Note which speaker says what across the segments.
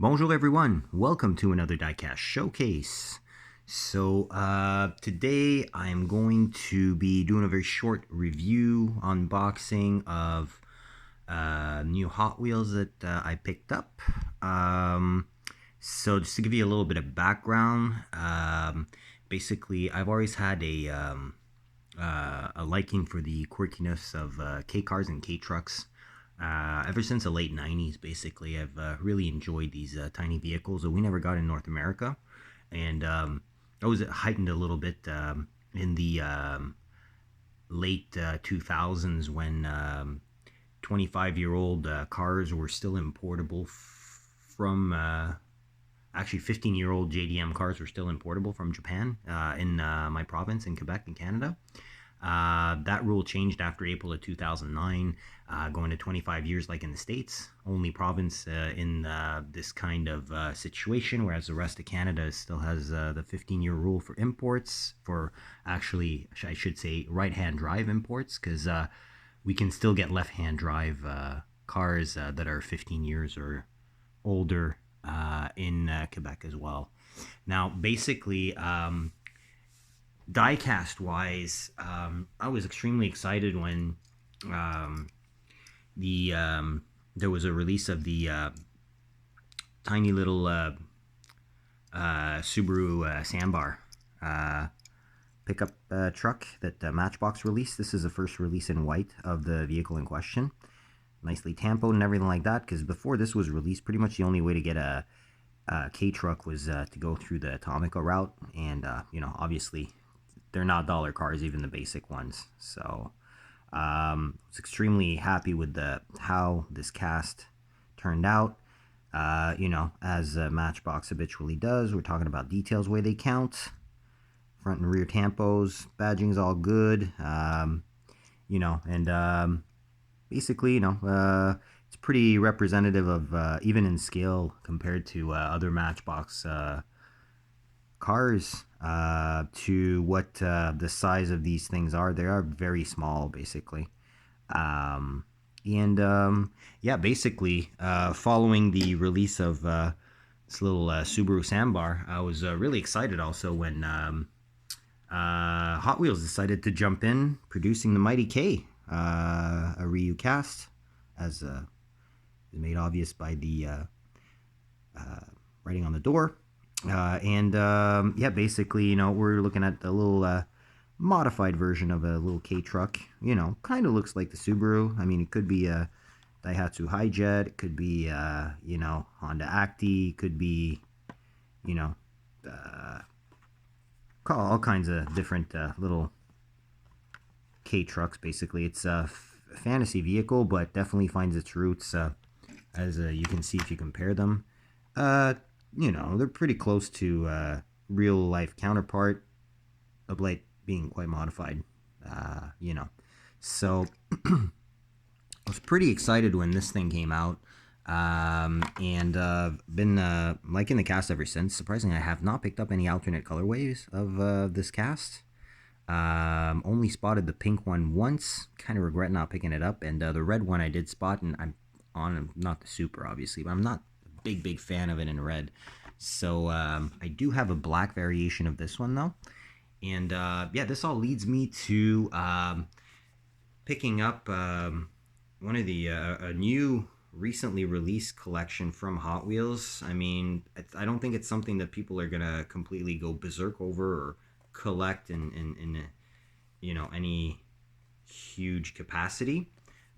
Speaker 1: Bonjour everyone, welcome to another diecast showcase. Today I'm going to be doing a very short review unboxing of new Hot Wheels that I picked up. Just to give you a little bit of background, basically I've always had a liking for the quirkiness of K cars and K trucks. Ever since the late 90s, basically, I've really enjoyed these tiny vehicles that we never got in North America. And I was heightened a little bit in the late 2000s when 25-year-old cars were still importable from, actually 15-year-old JDM cars were still importable from Japan in my province in Quebec in Canada. That rule changed after April of 2009, going to 25 years like in the States. Only province in this kind of situation, whereas the rest of Canada still has the 15-year rule for imports, for actually, I should say, right-hand drive imports, because we can still get left-hand drive cars that are 15 years or older in Quebec as well. Now, basically, diecast wise, I was extremely excited when there was a release of the tiny little Subaru Sandbar pickup truck that Matchbox released. This is the first release in white of the vehicle in question. Nicely tampoed and everything like that, because before this was released, pretty much the only way to get a K-truck was to go through the Atomica route, and obviously they're not dollar cars, even the basic ones. So I was extremely happy with how this cast turned out. As Matchbox habitually does, we're talking about details where they count. Front and rear tampos, badging's all good. Basically, it's pretty representative of, even in scale compared to other Matchbox cars, to what the size of these things are. They are very small, basically. Basically, following the release of this little Subaru Sandbar, I was really excited also when Hot Wheels decided to jump in, producing the Mighty K, a Ryu cast, as made obvious by the writing on the door. Basically, we're looking at a little modified version of a little K truck. Kind of looks like the Subaru. I mean, it could be a Daihatsu Hijet. It could be, Honda Acti. It could be, all kinds of different little K trucks. Basically, it's a fantasy vehicle, but definitely finds its roots, as you can see if you compare them. They're pretty close to real life counterpart, of late being quite modified. So I was pretty excited when this thing came out, and been liking the cast ever since. Surprisingly, I have not picked up any alternate colorways of this cast. Only spotted the pink one once. Kind of regret not picking it up, and the red one I did spot, and I'm not the Super, obviously, but I'm not big fan of it in red. So I do have a black variation of this one though, and this all leads me to picking up one of the a new recently released collection from Hot Wheels. I mean, I don't think it's something that people are gonna completely go berserk over or collect in any huge capacity,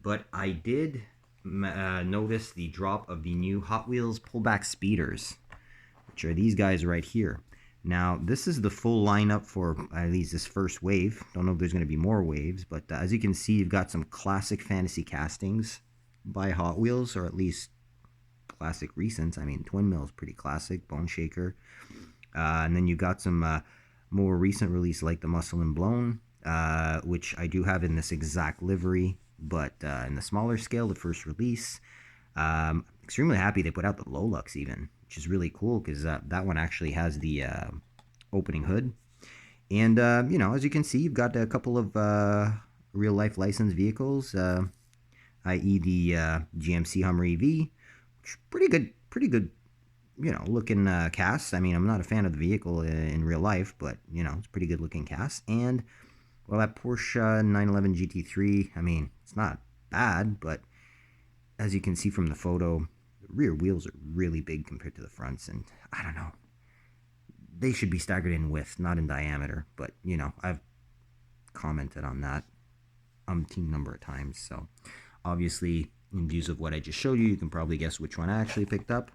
Speaker 1: but I did notice the drop of the new Hot Wheels Pullback speeders, which are these guys right here. Now, this is the full lineup for at least this first wave. Don't know if there's going to be more waves, but as you can see, you've got some classic fantasy castings by Hot Wheels, or at least classic recents. I mean, Twin Mill's pretty classic, Bone Shaker. And then you got some more recent release like the Muscle and Blown, which I do have in this exact livery, but in the smaller scale, the first release. Extremely happy they put out the Lolux even, which is really cool, because that one actually has the opening hood. And, as you can see, you've got a couple of real-life licensed vehicles, i.e. the GMC Hummer EV, which pretty good looking cast. I mean, I'm not a fan of the vehicle in real life, but it's a pretty good looking cast. And well, that Porsche 911 GT3, I mean, it's not bad, but as you can see from the photo, the rear wheels are really big compared to the fronts, and I don't know. They should be staggered in width, not in diameter, but I've commented on that umpteen number of times. So obviously, in views of what I just showed you, you can probably guess which one I actually picked up,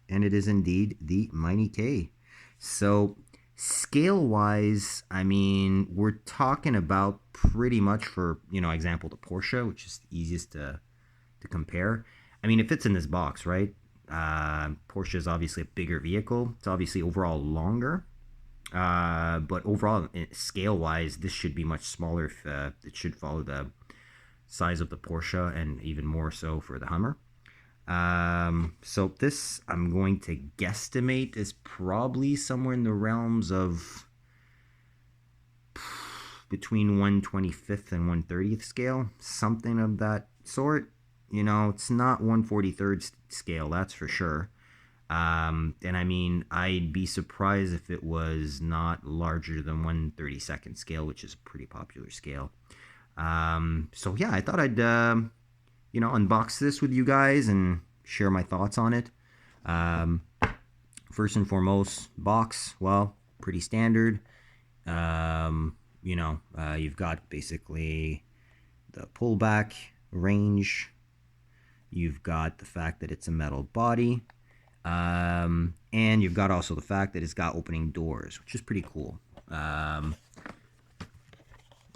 Speaker 1: and it is indeed the Mini K. So scale wise, I mean, we're talking about pretty much, for example, the Porsche, which is the easiest to compare. I mean, it fits in this box, right? Porsche is obviously a bigger vehicle. It's obviously overall longer, but overall scale wise, this should be much smaller. If it should follow the size of the Porsche, and even more so for the Hummer. So this, I'm going to guesstimate, is probably somewhere in the realms of between 1/25th and 1/30th scale, something of that sort. It's not 1/43rd scale, that's for sure. And I mean, I'd be surprised if it was not larger than 1/32nd scale, which is a pretty popular scale. So yeah, I thought I'd unbox this with you guys and share my thoughts on it. First and foremost, box, well, pretty standard. You've got basically the pullback range. You've got the fact that it's a metal body. And you've got also the fact that it's got opening doors, which is pretty cool. Not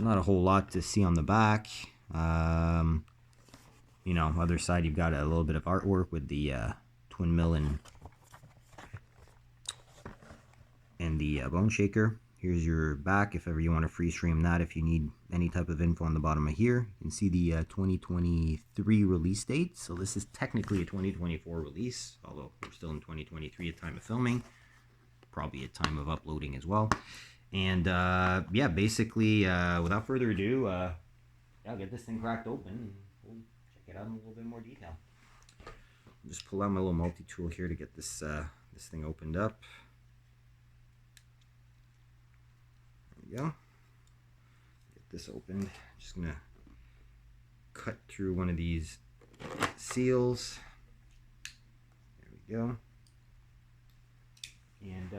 Speaker 1: a whole lot to see on the back. Other side, you've got a little bit of artwork with the twin mill and the bone shaker. Here's your back if ever you want to freeze frame that. If you need any type of info on the bottom of here, you can see the 2023 release date. So this is technically a 2024 release, although we're still in 2023 at time of filming, probably at time of uploading as well. And yeah, basically, without further ado, I'll get this thing cracked open and we'll check it out in a little bit more detail. I'll just pull out my little multi-tool here to get this this thing opened up. Go. Get this opened. Just gonna cut through one of these seals. There we go. And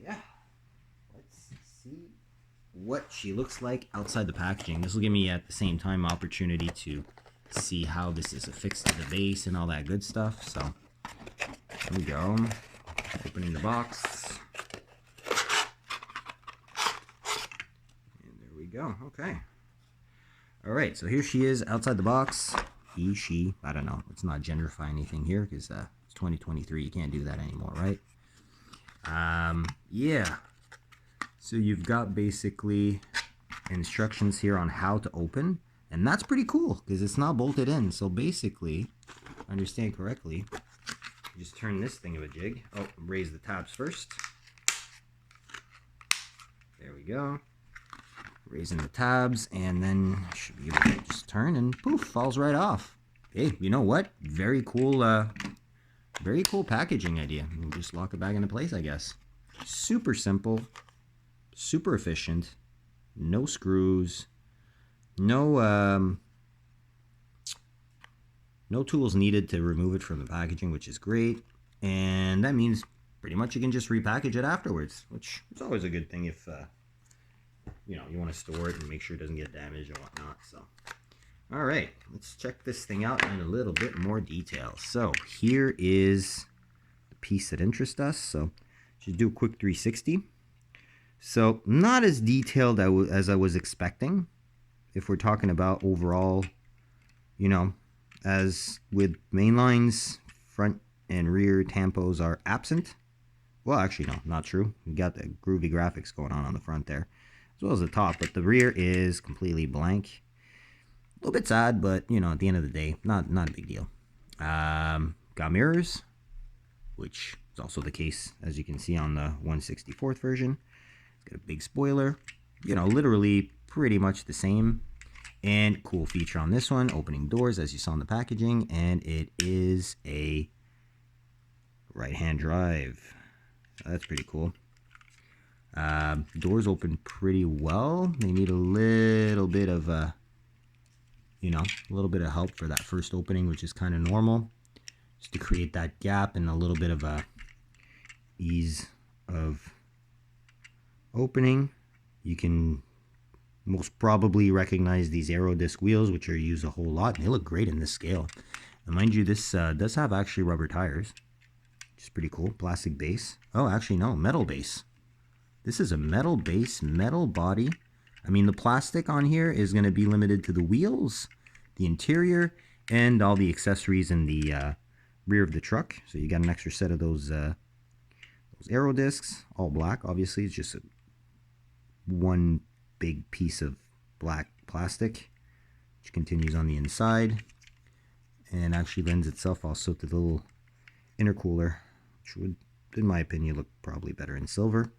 Speaker 1: yeah, let's see what she looks like outside the packaging. This will give me at the same time opportunity to see how this is affixed to the base and all that good stuff. So here we go. Opening the box. Go. Okay. All right. So here she is outside the box. He, she. I don't know. Let's not genderify anything here because it's 2023. You can't do that anymore, right? Yeah. So you've got basically instructions here on how to open, and that's pretty cool because it's not bolted in. So basically, if I understand correctly, you just turn this thing of a jig. Oh, raise the tabs first. There we go. Raising the tabs, and then should be able to just turn and poof, falls right off. Hey, you know what? Very cool packaging idea. We'll just lock it back into place, I guess. Super simple, super efficient, no screws, no tools needed to remove it from the packaging, which is great. And that means pretty much you can just repackage it afterwards, which is always a good thing if you want to store it and make sure it doesn't get damaged and whatnot. So, all right, let's check this thing out in a little bit more detail. So here is the piece that interests us. So just do a quick 360. So not as detailed as I was expecting. If we're talking about overall, as with mainlines, front and rear tampos are absent. Well, actually, no, not true. You got the groovy graphics going on the front there, as well as the top, but the rear is completely blank. A little bit sad, but at the end of the day, not a big deal. Got mirrors, which is also the case as you can see on the 1/64th version. It's got a big spoiler, literally pretty much the same. And cool feature on this one, opening doors as you saw in the packaging, and it is a right-hand drive. That's pretty cool. Doors open pretty well. They need a little bit of, a little bit of help for that first opening, which is kind of normal, just to create that gap and a little bit of a ease of opening. You can most probably recognize these aero disc wheels, which are used a whole lot, and they look great in this scale. And mind you, this does have actually rubber tires, which is pretty cool. Plastic base. Oh, actually no, metal base. This is a metal base, metal body. I mean, the plastic on here is going to be limited to the wheels, the interior, and all the accessories in the rear of the truck. So you got an extra set of those aero discs, all black. Obviously, it's just one big piece of black plastic, which continues on the inside and actually lends itself also to the little intercooler, which would, in my opinion, look probably better in silver.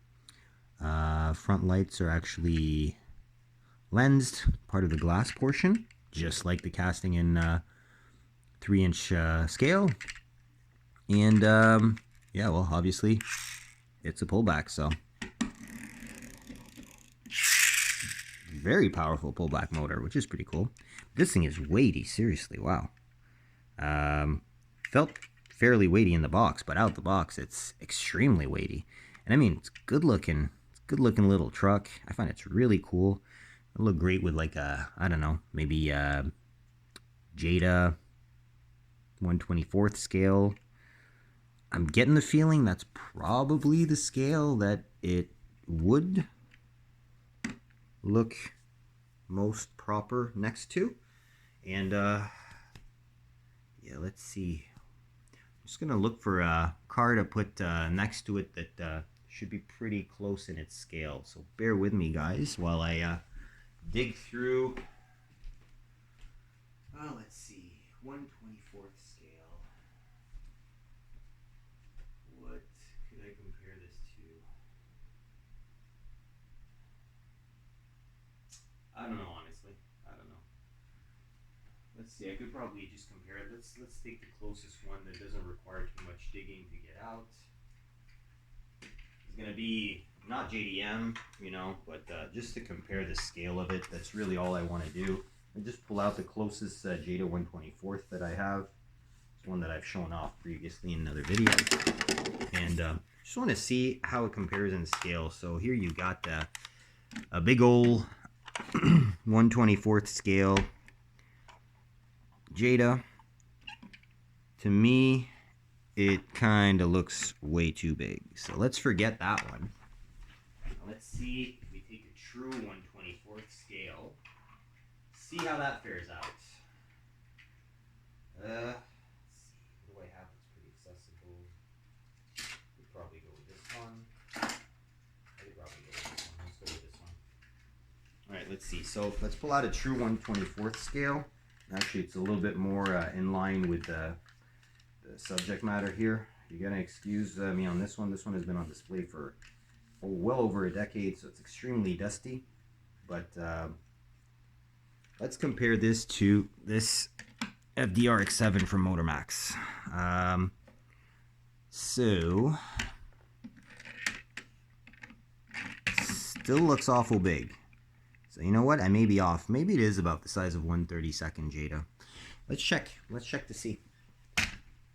Speaker 1: Front lights are actually lensed, part of the glass portion, just like the casting in 3-inch scale. And yeah, well, obviously it's a pullback, so very powerful pullback motor, which is pretty cool. This thing is weighty, seriously, wow. Felt fairly weighty in the box, but out the box it's extremely weighty. And I mean, it's good looking little truck. I find it's really cool. It'll look great with like a, I don't know, maybe Jada 1/24th scale. I'm getting the feeling that's probably the scale that it would look most proper next to. And yeah, let's see. I'm just gonna look for a car to put next to it that should be pretty close in its scale. So bear with me, guys, while I dig through. Oh, let's see, 1/24th scale. What could I compare this to? I don't know, honestly. I don't know. Let's see. I could probably just compare it. Let's take the closest one that doesn't require too much digging to get out. It's gonna be not JDM, but just to compare the scale of it. That's really all I want to do. I just pull out the closest Jada 1/24th that I have. It's one that I've shown off previously in another video, and just want to see how it compares in scale. So here you got a big old 1/24th scale Jada. To me, it kind of looks way too big. So let's forget that one. Let's see if we take a true 1/24th scale. See how that fares out. Let's see. What do I have that's pretty accessible? We'd probably go with this one. I could probably go with this one. Let's go with this one. Alright, let's see. So let's pull out a true 1/24th scale. Actually, it's a little bit more in line with the subject matter here. You're going to excuse me on this one. This one has been on display for well over a decade, so it's extremely dusty. But let's compare this to this FDRX7 from Motormax. So, still looks awful big. So you know what? I may be off. Maybe it is about the size of 1/32nd Jada. Let's check. Let's check to see.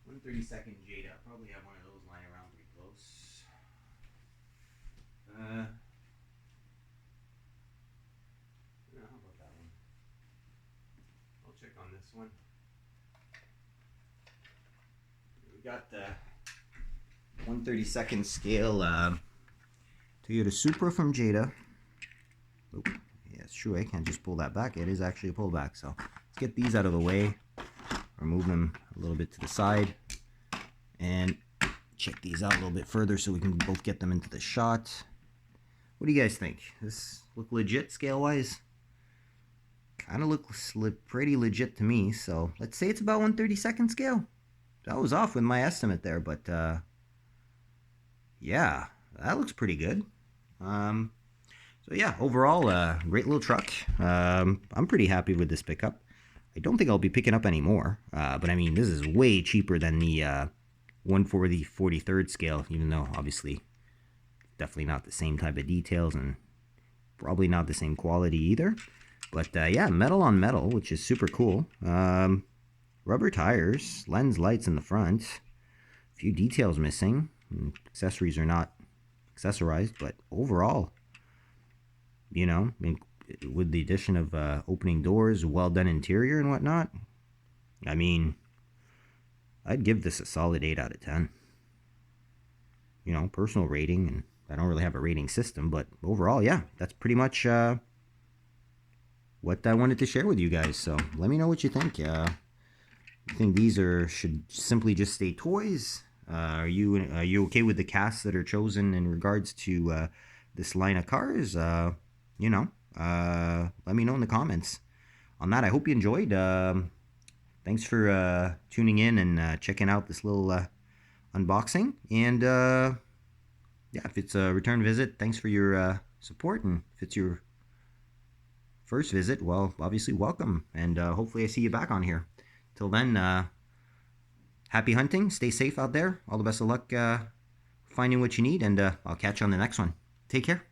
Speaker 1: 1/32nd Jada. I probably have one of those lying around pretty close. How about that one? I'll check on this one. We got the 1/32nd scale Toyota Supra from Jada. Oop. Yeah, it's true. I can't just pull that back. It is actually a pullback. So let's get these out of the way. Remove them a little bit to the side. And check these out a little bit further so we can both get them into the shot. What do you guys think? Does this look legit scale-wise? Kind of looks pretty legit to me. So let's say it's about 1/32nd scale. That was off with my estimate there. But yeah, that looks pretty good. So yeah, overall, great little truck. I'm pretty happy with this pickup. I don't think I'll be picking up any more, but I mean, this is way cheaper than the one for the 43rd scale, even though obviously definitely not the same type of details and probably not the same quality either. But yeah, metal on metal, which is super cool. Rubber tires, lens lights in the front, a few details missing. Accessories are not accessorized, but overall, you know, with the addition of opening doors, well done interior and whatnot, I mean, I'd give this a solid 8 out of 10. You know, personal rating, and I don't really have a rating system, but overall, yeah, that's pretty much what I wanted to share with you guys. So let me know what you think. You think these should simply just stay toys? Are you okay with the casts that are chosen in regards to this line of cars? You know, let me know in the comments. On that, I hope you enjoyed. Thanks for tuning in and checking out this little unboxing. And yeah, if it's a return visit, thanks for your support. And if it's your first visit, well, obviously welcome. And hopefully I see you back on here. Till then, happy hunting. Stay safe out there. All the best of luck finding what you need. And I'll catch you on the next one. Take care.